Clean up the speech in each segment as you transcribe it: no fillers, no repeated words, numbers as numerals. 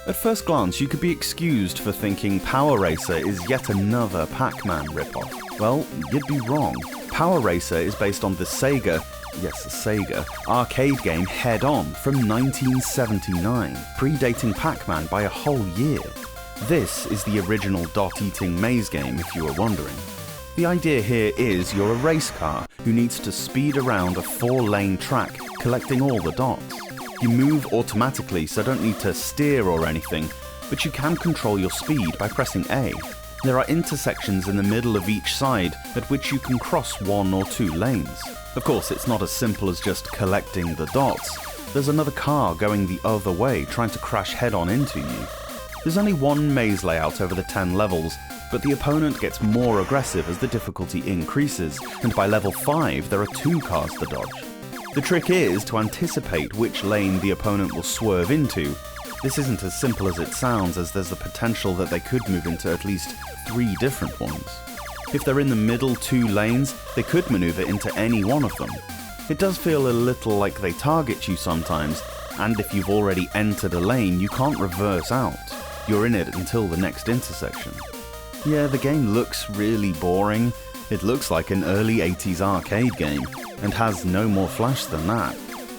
At first glance, you could be excused for thinking Power Racer is yet another Pac-Man ripoff. Well, you'd be wrong. Power Racer is based on the Sega, arcade game Head On from 1979, predating Pac-Man by a whole year. This is the original dot-eating maze game, if you were wondering. The idea here is you're a race car who needs to speed around a 4-lane track, collecting all the dots. You move automatically, so don't need to steer or anything, but you can control your speed by pressing A. There are intersections in the middle of each side at which you can cross 1 or 2 lanes. Of course, it's not as simple as just collecting the dots. There's another car going the other way, trying to crash head-on into you. There's only one maze layout over the 10 levels, but the opponent gets more aggressive as the difficulty increases, and by level 5 there are 2 cars to dodge. The trick is to anticipate which lane the opponent will swerve into. This isn't as simple as it sounds, as there's the potential that they could move into at least 3 different ones. If they're in the middle 2 lanes, they could maneuver into any one of them. It does feel a little like they target you sometimes, and if you've already entered a lane, you can't reverse out. You're in it until the next intersection. Yeah, the game looks really boring. It looks like an early 80s arcade game, and has no more flash than that.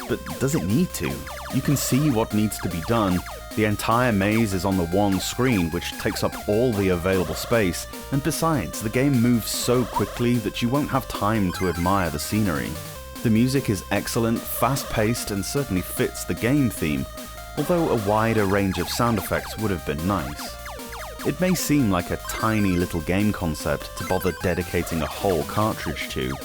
But does it need to? You can see what needs to be done. The entire maze is on the one screen, which takes up all the available space, and besides, the game moves so quickly that you won't have time to admire the scenery. The music is excellent, fast-paced, and certainly fits the game theme, although a wider range of sound effects would have been nice. It may seem like a tiny little game concept to bother dedicating a whole cartridge to.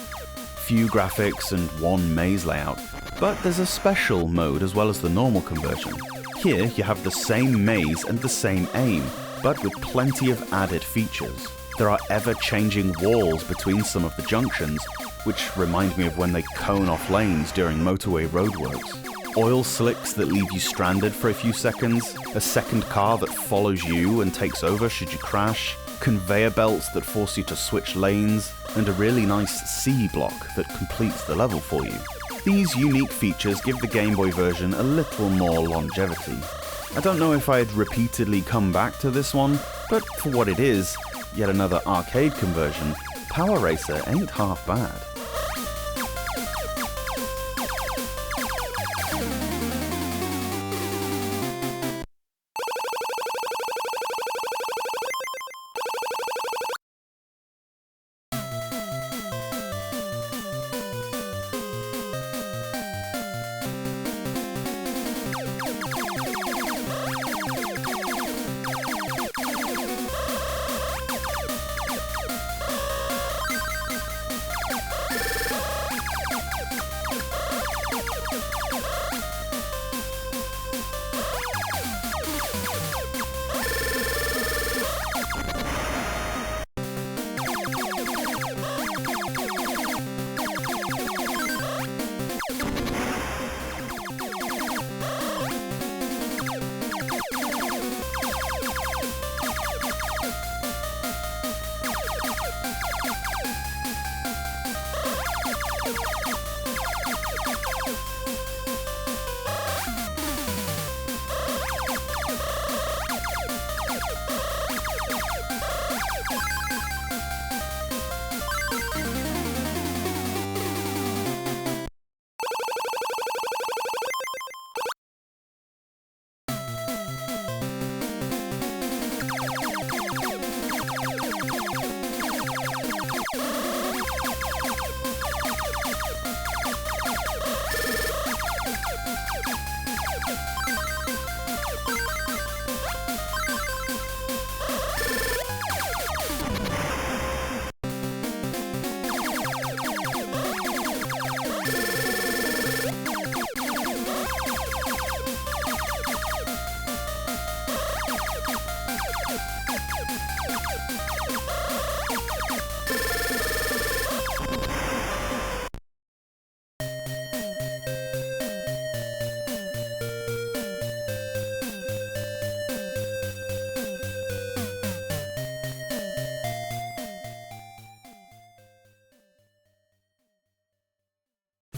Few graphics and one maze layout, but there's a special mode as well as the normal conversion. Here you have the same maze and the same aim, but with plenty of added features. There are ever-changing walls between some of the junctions, which remind me of when they cone off lanes during motorway roadworks. Oil slicks that leave you stranded for a few seconds, a second car that follows you and takes over should you crash, conveyor belts that force you to switch lanes, and a really nice C block that completes the level for you. These unique features give the Game Boy version a little more longevity. I don't know if I'd repeatedly come back to this one, but for what it is, yet another arcade conversion, Power Racer ain't half bad.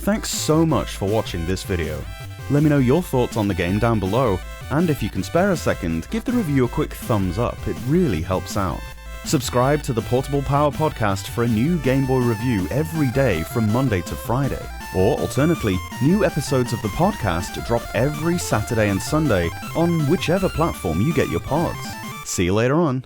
Thanks so much for watching this video. Let me know your thoughts on the game down below, And if you can spare a second, give the review a quick thumbs up, it really helps out. Subscribe to the Portable Power Podcast for a new Game Boy review every day from Monday to Friday. Or alternately, new episodes of the podcast drop every Saturday and Sunday on whichever platform you get your pods. See you later on.